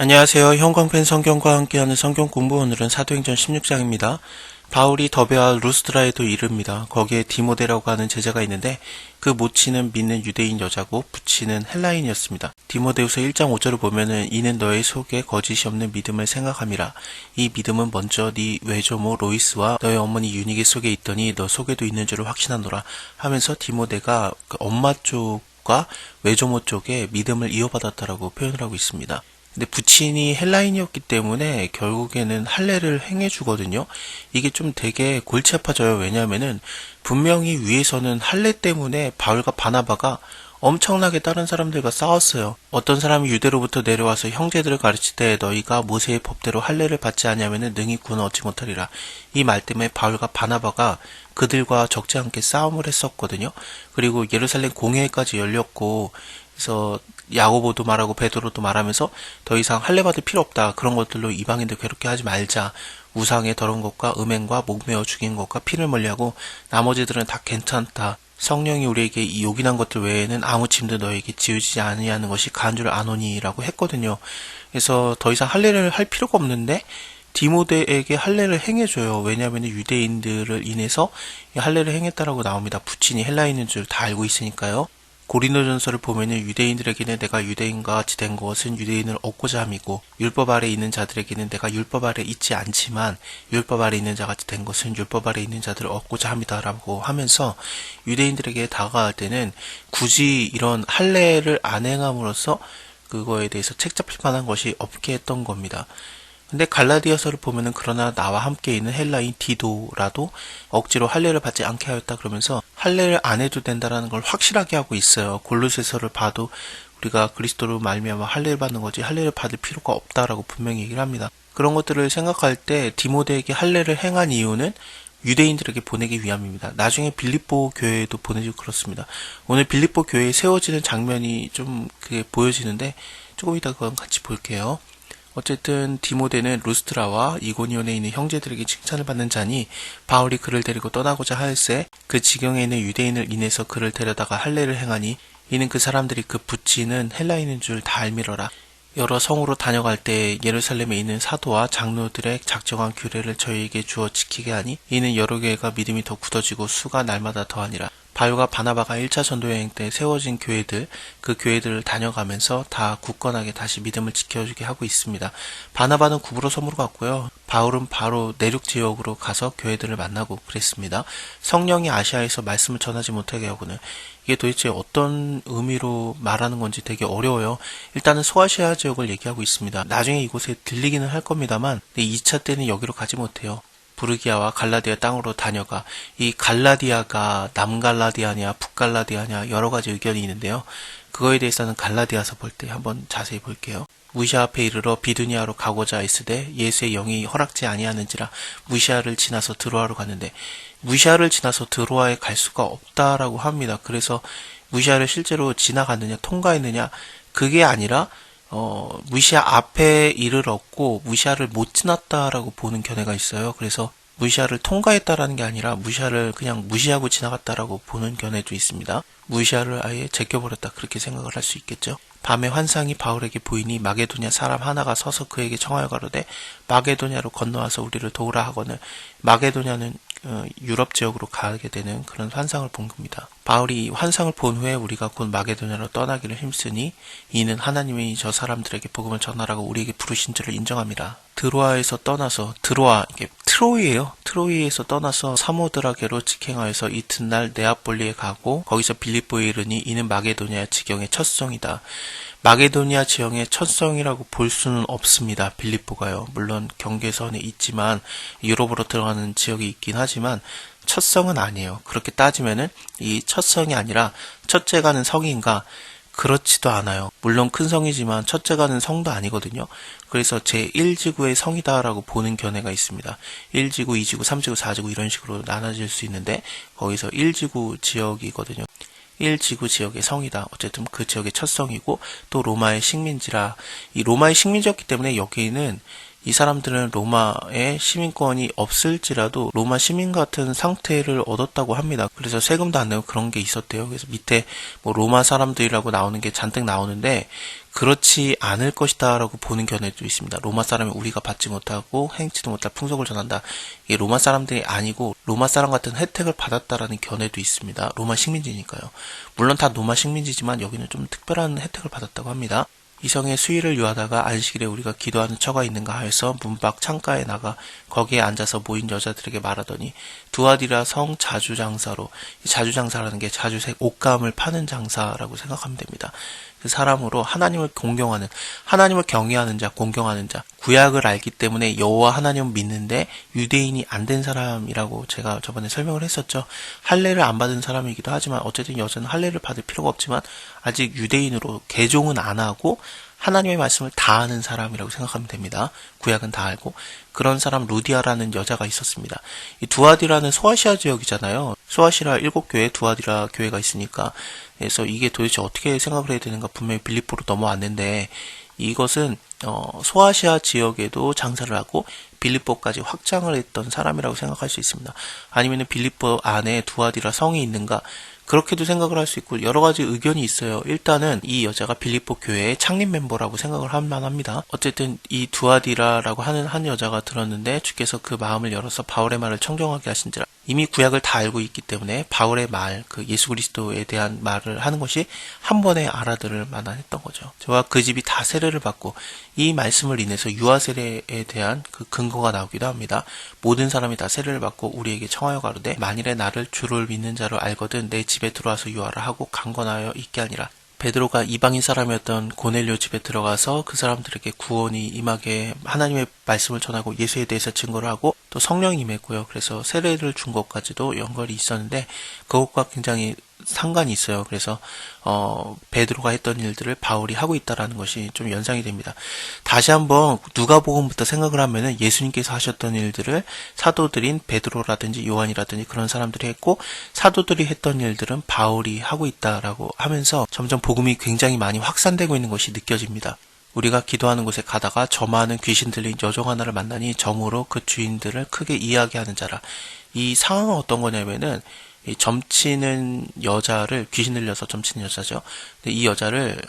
안녕하세요. 형광펜 성경과 함께하는 성경 공부. 오늘은 사도행전 16장입니다. 바울이 더베와 루스드라에도 이릅니다. 거기에 디모데라고 하는 제자가 있는데 그 모치는 믿는 유대인 여자고 부치는 헬라인이었습니다. 디모데후서 1장 5절을 보면은 이는 너의 속에 거짓이 없는 믿음을 생각함이라. 이 믿음은 먼저 네 외조모 로이스와 너의 어머니 유니게 속에 있더니 너 속에도 있는 줄을 확신하노라 하면서 디모데가 그 엄마 쪽과 외조모 쪽에 믿음을 이어받았다라고 표현을 하고 있습니다. 근데 부친이 헬라인이었기 때문에 결국에는 할례를 행해주거든요. 이게 좀 되게 골치 아파져요. 왜냐하면은 분명히 위에서는 할례 때문에 바울과 바나바가 엄청나게 다른 사람들과 싸웠어요. 어떤 사람이 유대로부터 내려와서 형제들을 가르칠 때 너희가 모세의 법대로 할례를 받지 않으면은 능히 구원 얻지 못하리라. 이 말 때문에 바울과 바나바가 그들과 적지 않게 싸움을 했었거든요. 그리고 예루살렘 공회까지 열렸고 그래서 야고보도 말하고 베드로도 말하면서 더 이상 할례 받을 필요 없다. 그런 것들로 이방인들 괴롭게 하지 말자. 우상의 더러운 것과 음행과 목매어 죽인 것과 피를 멀리하고 나머지들은 다 괜찮다. 성령이 우리에게 이 요긴한 것들 외에는 아무 짐도 너에게 지우지 아니하는 것이 가한 줄 아노니라고 했거든요. 그래서 더 이상 할례를 할 필요가 없는데 디모데에게 할례를 행해줘요. 왜냐하면 유대인들을 인해서 할례를 행했다라고 나옵니다. 부친이 헬라인인 줄 다 알고 있으니까요. 고린도전서를 보면은 유대인들에게는 내가 유대인과 같이 된 것은 유대인을 얻고자 함이고 율법 아래 있는 자들에게는 내가 율법 아래 있지 않지만 율법 아래 있는 자 같이 된 것은 율법 아래 있는 자들을 얻고자 합니다라고 하면서 유대인들에게 다가갈 때는 굳이 이런 할례를 안 행함으로써 그거에 대해서 책잡힐 만한 것이 없게 했던 겁니다. 근데 갈라디아서를 보면은 그러나 나와 함께 있는 헬라인 디도라도 억지로 할례를 받지 않게 하였다 그러면서 할례를 안 해도 된다라는 걸 확실하게 하고 있어요. 골로새서를 봐도 우리가 그리스도로 말미암아 할례를 받는 거지 할례를 받을 필요가 없다라고 분명히 얘기를 합니다. 그런 것들을 생각할 때 디모데에게 할례를 행한 이유는 유대인들에게 보내기 위함입니다. 나중에 빌립보 교회에도 보내주고 그렇습니다. 오늘 빌립보 교회에 세워지는 장면이 좀 그게 보여지는데 조금 이따 그건 같이 볼게요. 어쨌든 디모데는 루스트라와 이고니온에 있는 형제들에게 칭찬을 받는 자니 바울이 그를 데리고 떠나고자 하였세 그 지경에 있는 유대인을 인해서 그를 데려다가 할례를 행하니 이는 그 사람들이 그 부치는 헬라인인 줄 다 알미러라. 여러 성으로 다녀갈 때 예루살렘에 있는 사도와 장로들의 작정한 규례를 저희에게 주어 지키게 하니 이는 여러 교회가 믿음이 더 굳어지고 수가 날마다 더하니라. 바울과 바나바가 1차 전도여행 때 세워진 교회들, 그 교회들을 다녀가면서 다 굳건하게 다시 믿음을 지켜주게 하고 있습니다. 바나바는 구브로 섬으로 갔고요. 바울은 바로 내륙 지역으로 가서 교회들을 만나고 그랬습니다. 성령이 아시아에서 말씀을 전하지 못하게 하고는 이게 도대체 어떤 의미로 말하는 건지 되게 어려워요. 일단은 소아시아 지역을 얘기하고 있습니다. 나중에 이곳에 들리기는 할 겁니다만 2차 때는 여기로 가지 못해요. 부르기아와 갈라디아 땅으로 다녀가 이 갈라디아가 남갈라디아냐 북갈라디아냐 여러 가지 의견이 있는데요. 그거에 대해서는 갈라디아서 볼 때 한번 자세히 볼게요. 무시아 앞에 이르러 비두니아로 가고자 했으되 예수의 영이 허락지 아니하는지라 무시아를 지나서 드로아로 갔는데 무시아를 지나서 드로아에 갈 수가 없다라고 합니다. 그래서 무시아를 실제로 지나갔느냐 통과했느냐 그게 아니라 무시아 앞에 이르렀고 무시아를 못 지났다라고 보는 견해가 있어요. 그래서 무시아를 통과했다라는 게 아니라 무시아를 그냥 무시하고 지나갔다라고 보는 견해도 있습니다. 무시아를 아예 제껴버렸다 그렇게 생각을 할 수 있겠죠. 밤에 환상이 바울에게 보이니 마게도냐 사람 하나가 서서 그에게 청하여 가로되 마게도냐로 건너와서 우리를 도우라 하거늘 마게도냐는 유럽 지역으로 가게 되는 그런 환상을 본 겁니다. 바울이 이 환상을 본 후에 우리가 곧 마게도냐로 떠나기를 힘쓰니 이는 하나님이 저 사람들에게 복음을 전하라고 우리에게 부르신 줄을 인정합니다. 드로아에서 떠나서 이게 트로이예요. 트로이에서 떠나서 사모드라게로 직행하여서 이튿날 네아폴리에 가고 거기서 빌립보에 이르니 이는 마게도냐 지경의 첫 성이다. 마게도니아 지형의 첫성이라고 볼 수는 없습니다. 빌립보가요. 물론 경계선에 있지만 유럽으로 들어가는 지역이 있긴 하지만 첫성은 아니에요. 그렇게 따지면은 이 첫성이 아니라 첫째 가는 성인가 그렇지도 않아요. 물론 큰 성이지만 첫째 가는 성도 아니거든요. 그래서 제1지구의 성이다라고 보는 견해가 있습니다. 1지구, 2지구, 3지구, 4지구 이런 식으로 나눠질 수 있는데 거기서 1지구 지역이거든요. 1지구 지역의 성이다. 어쨌든 그 지역의 첫 성이고 또 로마의 식민지라 이 로마의 식민지였기 때문에 여기는 이 사람들은 로마의 시민권이 없을지라도 로마 시민 같은 상태를 얻었다고 합니다. 그래서 세금도 안 내고 그런 게 있었대요. 그래서 밑에 뭐 로마 사람들이라고 나오는 게 잔뜩 나오는데 그렇지 않을 것이다 라고 보는 견해도 있습니다. 로마 사람이 우리가 받지 못하고 행치도 못할 풍속을 전한다. 이게 로마 사람들이 아니고 로마 사람 같은 혜택을 받았다라는 견해도 있습니다. 로마 식민지니까요. 물론 다 로마 식민지지만 여기는 좀 특별한 혜택을 받았다고 합니다. 이성의 수의를 유하다가 안식일에 우리가 기도하는 처가 있는가 하여서 문 밖 창가에 나가 거기에 앉아서 모인 여자들에게 말하더니 두아디라 성 자주장사로, 자주장사라는 게 자주색 옷감을 파는 장사라고 생각하면 됩니다. 그 사람으로 하나님을 공경하는, 하나님을 경외하는 자, 공경하는 자, 구약을 알기 때문에 여호와 하나님을 믿는데 유대인이 안 된 사람이라고 제가 저번에 설명을 했었죠. 할례를 안 받은 사람이기도 하지만 어쨌든 여자는 할례를 받을 필요가 없지만 아직 유대인으로 개종은 안 하고 하나님의 말씀을 다 아는 사람이라고 생각하면 됩니다. 구약은 다 알고. 그런 사람 루디아라는 여자가 있었습니다. 이 두아디라는 소아시아 지역이잖아요. 소아시아 7교회, 두아디라 교회가 있으니까. 그래서 이게 도대체 어떻게 생각을 해야 되는가, 분명히 빌립보로 넘어왔는데 이것은 소아시아 지역에도 장사를 하고 빌립보까지 확장을 했던 사람이라고 생각할 수 있습니다. 아니면 빌립보 안에 두아디라 성이 있는가, 그렇게도 생각을 할 수 있고 여러 가지 의견이 있어요. 일단은 이 여자가 빌립보 교회의 창립 멤버라고 생각을 할 만합니다. 어쨌든 이 두아디라라고 하는 한 여자가 들었는데 주께서 그 마음을 열어서 바울의 말을 청정하게 하신지라. 이미 구약을 다 알고 있기 때문에 바울의 말, 그 예수 그리스도에 대한 말을 하는 것이 한 번에 알아들을 만했던 거죠. 저와 그 집이 다 세례를 받고 이 말씀을 인해서 유아 세례에 대한 그 근거가 나오기도 합니다. 모든 사람이 다 세례를 받고 우리에게 청하여 가로되 만일에 나를 주를 믿는 자로 알거든 내 집에 들어와서 유아라 하고 강권하여 있게 하니라. 베드로가 이방인 사람이었던 고넬료 집에 들어가서 그 사람들에게 구원이 임하게 하나님의 말씀을 전하고 예수에 대해서 증거를 하고 또 성령이 임했고요. 그래서 세례를 준 것까지도 연결이 있었는데 그것과 굉장히 상관이 있어요. 그래서 베드로가 했던 일들을 바울이 하고 있다라는 것이 좀 연상이 됩니다. 다시 한번 누가복음부터 생각을 하면은 예수님께서 하셨던 일들을 사도들인 베드로라든지 요한이라든지 그런 사람들이 했고 사도들이 했던 일들은 바울이 하고 있다라고 하면서 점점 복음이 굉장히 많이 확산되고 있는 것이 느껴집니다. 우리가 기도하는 곳에 가다가 저 많은 귀신 들린 여종 하나를 만나니 점으로 그 주인들을 크게 이야기하는 자라. 이 상황은 어떤 거냐면은 이 점치는 여자를, 귀신 들려서 점치는 여자죠. 근데 이 여자를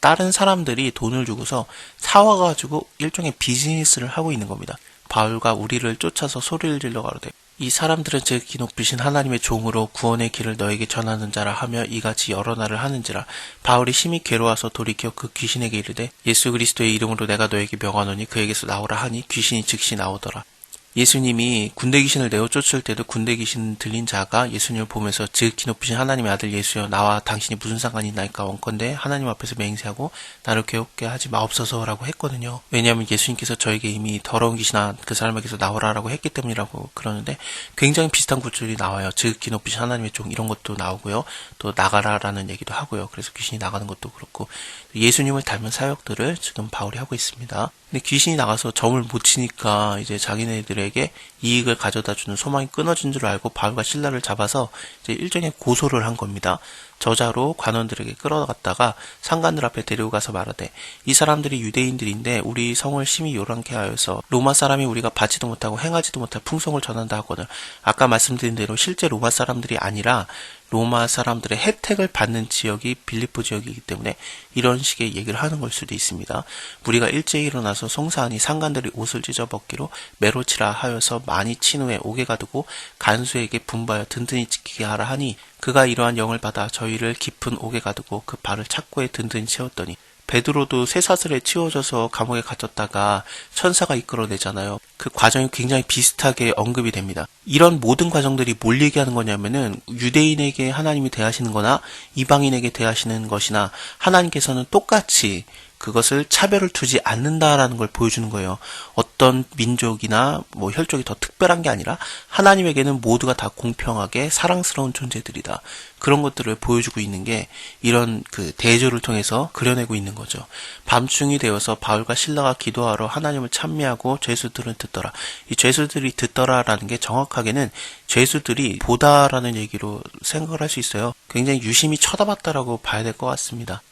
다른 사람들이 돈을 주고서 사와가지고 일종의 비즈니스를 하고 있는 겁니다. 바울과 우리를 쫓아서 소리를 질러 가로되 이 사람들은 지극히 높으신 하나님의 종으로 구원의 길을 너에게 전하는 자라 하며 이같이 여러 날을 하는지라. 바울이 심히 괴로워서 돌이켜 그 귀신에게 이르되 예수 그리스도의 이름으로 내가 너에게 명하노니 그에게서 나오라 하니 귀신이 즉시 나오더라. 예수님이 군대 귀신을 내어 쫓을 때도 군대 귀신 들린 자가 예수님을 보면서 지극히 높으신 하나님의 아들 예수여 나와 당신이 무슨 상관이 있나이까 원컨대 하나님 앞에서 맹세하고 나를 괴롭게 하지 마옵소서라고 했거든요. 왜냐하면 예수님께서 저에게 이미 더러운 귀신아 그 사람에게서 나오라라고 했기 때문이라고 그러는데 굉장히 비슷한 구절이 나와요. 지극히 높으신 하나님의 종 이런 것도 나오고요. 또 나가라라는 얘기도 하고요. 그래서 귀신이 나가는 것도 그렇고 예수님을 닮은 사역들을 지금 바울이 하고 있습니다. 근데 귀신이 나가서 점을 못 치니까 이제 자기네들에게 이익을 가져다 주는 소망이 끊어진 줄 알고 바울과 실라를 잡아서 이제 일종의 고소를 한 겁니다. 저자로 관원들에게 끌어갔다가 상관들 앞에 데리고 가서 말하되 이 사람들이 유대인들인데 우리 성을 심히 요란케 하여서 로마 사람이 우리가 받지도 못하고 행하지도 못할 풍속을 전한다 하거늘. 아까 말씀드린 대로 실제 로마 사람들이 아니라 로마 사람들의 혜택을 받는 지역이 빌립보 지역이기 때문에 이런 식의 얘기를 하는 걸 수도 있습니다. 우리가 일제히 일어나서 송사하니 상관들이 옷을 찢어 벗기로 매로치라 하여서 많이 친 후에 옥에 가두고 간수에게 분부하여 든든히 지키게 하라 하니 그가 이러한 영을 받아 저희를 깊은 옥에 가두고 그 발을 착고에 든든히 채웠더니 베드로도 쇠사슬에 치워져서 감옥에 갇혔다가 천사가 이끌어내잖아요. 그 과정이 굉장히 비슷하게 언급이 됩니다. 이런 모든 과정들이 뭘 얘기하는 거냐면은 유대인에게 하나님이 대하시는 거나 이방인에게 대하시는 것이나 하나님께서는 똑같이 그것을 차별을 두지 않는다라는 걸 보여주는 거예요. 어떤 민족이나 뭐 혈족이 더 특별한 게 아니라 하나님에게는 모두가 다 공평하게 사랑스러운 존재들이다. 그런 것들을 보여주고 있는 게 이런 그 대조를 통해서 그려내고 있는 거죠. 밤중이 되어서 바울과 실라가 기도하러 하나님을 찬미하고 죄수들은 듣더라. 이 죄수들이 듣더라라는 게 정확하게는 죄수들이 보다라는 얘기로 생각을 할 수 있어요. 굉장히 유심히 쳐다봤다라고 봐야 될 것 같습니다.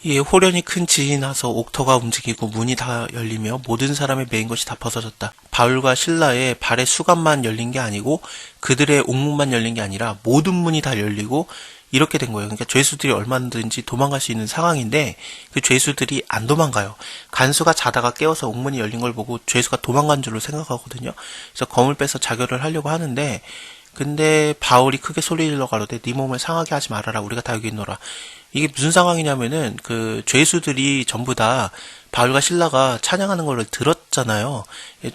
이에 호련히 큰 지진이 나서 옥터가 움직이고 문이 다 열리며 모든 사람의 매인 것이 다 벗어졌다. 바울과 실라의 발의 수갑만 열린 게 아니고 그들의 옥문만 열린 게 아니라 모든 문이 다 열리고 이렇게 된 거예요. 그러니까 죄수들이 얼마든지 도망갈 수 있는 상황인데 그 죄수들이 안 도망가요. 간수가 자다가 깨워서 옥문이 열린 걸 보고 죄수가 도망간 줄로 생각하거든요. 그래서 검을 빼서 자결을 하려고 하는데 근데 바울이 크게 소리질러 가로되 네 몸을 상하게 하지 말아라. 우리가 다 여기 있노라. 이게 무슨 상황이냐면은 그 죄수들이 전부 다 바울과 실라가 찬양하는 걸 들었잖아요.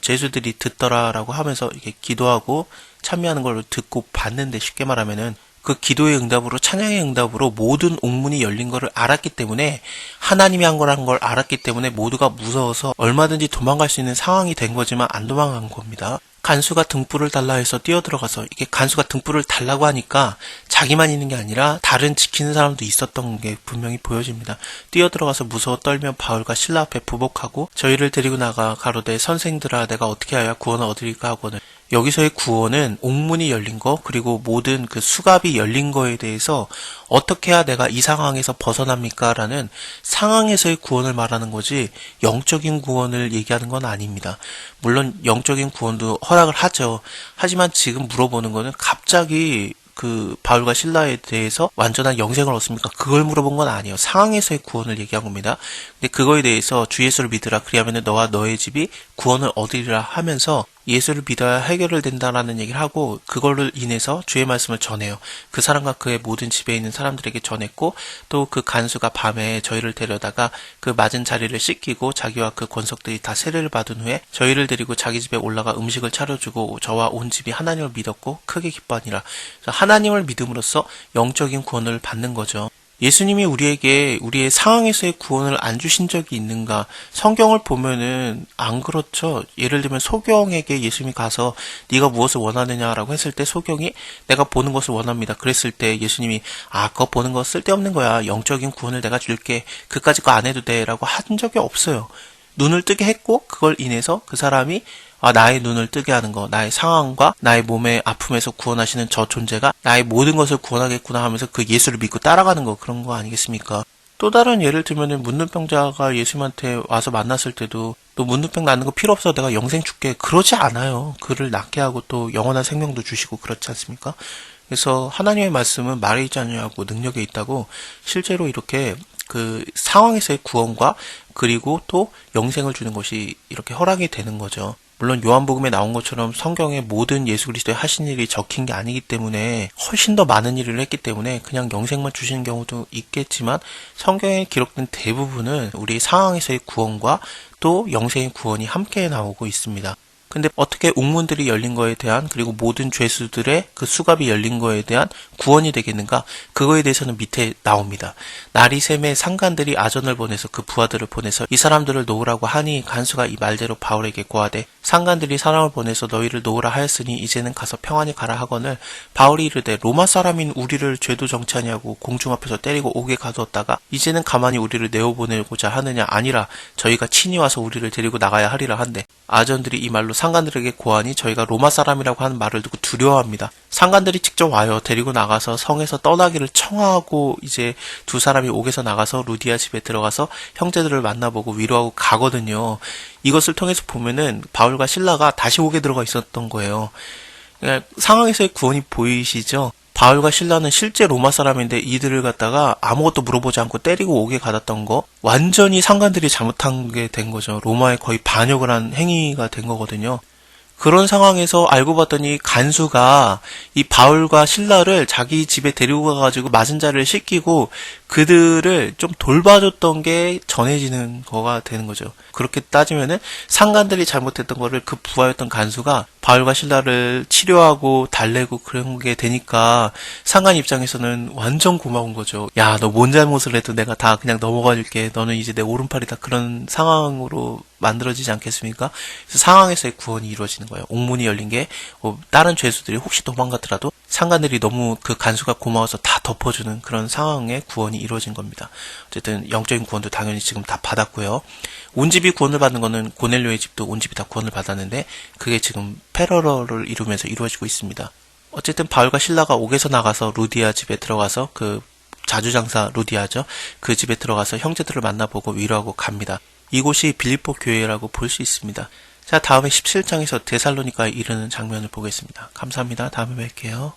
죄수들이 듣더라라고 하면서 이렇게 기도하고 찬미하는 걸 듣고 봤는데 쉽게 말하면은 그 기도의 응답으로 찬양의 응답으로 모든 옥문이 열린 거를 알았기 때문에 하나님이 한 거라는 걸 알았기 때문에 모두가 무서워서 얼마든지 도망갈 수 있는 상황이 된 거지만 안 도망간 겁니다. 간수가 등불을 달라 해서 뛰어들어가서 이게 간수가 등불을 달라고 하니까 자기만 있는 게 아니라 다른 지키는 사람도 있었던 게 분명히 보여집니다. 뛰어들어가서 무서워 떨며 바울과 실라 앞에 부복하고 저희를 데리고 나가 가로되 선생들아 내가 어떻게 하여 구원을 얻으리까 하거늘. 여기서의 구원은 옥문이 열린 거 그리고 모든 그 수갑이 열린 거에 대해서 어떻게 해야 내가 이 상황에서 벗어납니까? 라는 상황에서의 구원을 말하는 거지 영적인 구원을 얘기하는 건 아닙니다. 물론 영적인 구원도 허락을 하죠. 하지만 지금 물어보는 거는 갑자기 그 바울과 실라에 대해서 완전한 영생을 얻습니까? 그걸 물어본 건 아니에요. 상황에서의 구원을 얘기한 겁니다. 근데 그거에 대해서 주 예수를 믿으라. 그리하면 너와 너의 집이 구원을 얻으리라 하면서 예수를 믿어야 해결을 된다라는 얘기를 하고 그걸로 인해서 주의 말씀을 전해요. 그 사람과 그의 모든 집에 있는 사람들에게 전했고 또 그 간수가 밤에 저희를 데려다가 그 맞은 자리를 씻기고 자기와 그 권속들이 다 세례를 받은 후에 저희를 데리고 자기 집에 올라가 음식을 차려주고 저와 온 집이 하나님을 믿었고 크게 기뻐하니라. 하나님을 믿음으로써 영적인 구원을 받는 거죠. 예수님이 우리에게 우리의 상황에서의 구원을 안 주신 적이 있는가? 성경을 보면은 안 그렇죠. 예를 들면 소경에게 예수님이 가서 네가 무엇을 원하느냐라고 했을 때 소경이 내가 보는 것을 원합니다. 그랬을 때 예수님이 그거 보는 거 쓸데없는 거야. 영적인 구원을 내가 줄게. 그까짓 거 안 해도 돼. 라고 한 적이 없어요. 눈을 뜨게 했고 그걸 인해서 그 사람이 나의 눈을 뜨게 하는 거, 나의 상황과 나의 몸의 아픔에서 구원하시는 저 존재가 나의 모든 것을 구원하겠구나 하면서 그 예수를 믿고 따라가는 거, 그런 거 아니겠습니까? 또 다른 예를 들면은 문둥병자가 예수님한테 와서 만났을 때도 너 문둥병 낫는 거 필요 없어 내가 영생 줄게 그러지 않아요. 그를 낫게 하고 또 영원한 생명도 주시고 그렇지 않습니까? 그래서 하나님의 말씀은 말에 있지 않냐고 능력에 있다고 실제로 이렇게 그 상황에서의 구원과 그리고 또 영생을 주는 것이 이렇게 허락이 되는 거죠. 물론 요한복음에 나온 것처럼 성경에 모든 예수 그리스도의 하신 일이 적힌 게 아니기 때문에 훨씬 더 많은 일을 했기 때문에 그냥 영생만 주시는 경우도 있겠지만 성경에 기록된 대부분은 우리 상황에서의 구원과 또 영생의 구원이 함께 나오고 있습니다. 근데 어떻게 옥문들이 열린 거에 대한 그리고 모든 죄수들의 그 수갑이 열린 거에 대한 구원이 되겠는가? 그거에 대해서는 밑에 나옵니다. 나리샘의 상관들이 아전을 보내서 그 부하들을 보내서 이 사람들을 놓으라고 하니 간수가 이 말대로 바울에게 고하되 상관들이 사람을 보내서 너희를 놓으라 하였으니 이제는 가서 평안히 가라 하거늘 바울이 이르되 로마 사람인 우리를 죄도 정치하냐고 공중 앞에서 때리고 옥에 가두었다가 이제는 가만히 우리를 내어보내고자 하느냐 아니라 저희가 친히 와서 우리를 데리고 나가야 하리라 한데 아전들이 이 말로 상관들에게 고하니 저희가 로마 사람이라고 하는 말을 듣고 두려워합니다. 상관들이 직접 와요. 데리고 나가서 성에서 떠나기를 청하고 이제 두 사람이 옥에서 나가서 루디아 집에 들어가서 형제들을 만나보고 위로하고 가거든요. 이것을 통해서 보면은 바울과 실라가 다시 옥에 들어가 있었던 거예요. 그러니까 상황에서의 구원이 보이시죠? 바울과 실라는 실제 로마 사람인데 이들을 갖다가 아무것도 물어보지 않고 때리고 옥에 가뒀던 거 완전히 상관들이 잘못한 게 된 거죠. 로마에 거의 반역을 한 행위가 된 거거든요. 그런 상황에서 알고 봤더니 간수가 이 바울과 실라를 자기 집에 데리고 가가지고 맞은 자를 씻기고 그들을 좀 돌봐줬던 게 전해지는 거가 되는 거죠. 그렇게 따지면은 상관들이 잘못했던 거를 그 부하였던 간수가 바울과 실라를 치료하고 달래고 그런 게 되니까 상관 입장에서는 완전 고마운 거죠. 야, 너 뭔 잘못을 해도 내가 다 그냥 넘어가 줄게. 너는 이제 내 오른팔이다. 그런 상황으로 만들어지지 않겠습니까? 그래서 상황에서의 구원이 이루어지는 거예요. 옥문이 열린 게 다른 죄수들이 혹시 도망갔더라도 상관들이 너무 그 간수가 고마워서 다 덮어주는 그런 상황의 구원이 이루어진 겁니다. 어쨌든 영적인 구원도 당연히 지금 다 받았고요. 온 집이 구원을 받는 거는 고넬료의 집도 온 집이 다 구원을 받았는데 그게 지금 패러럴을 이루면서 이루어지고 있습니다. 어쨌든 바울과 실라가 옥에서 나가서 루디아 집에 들어가서 그 자주장사 루디아죠. 그 집에 들어가서 형제들을 만나보고 위로하고 갑니다. 이곳이 빌립보 교회라고 볼 수 있습니다. 자, 다음에 17장에서 데살로니가에 이르는 장면을 보겠습니다. 감사합니다. 다음에 뵐게요.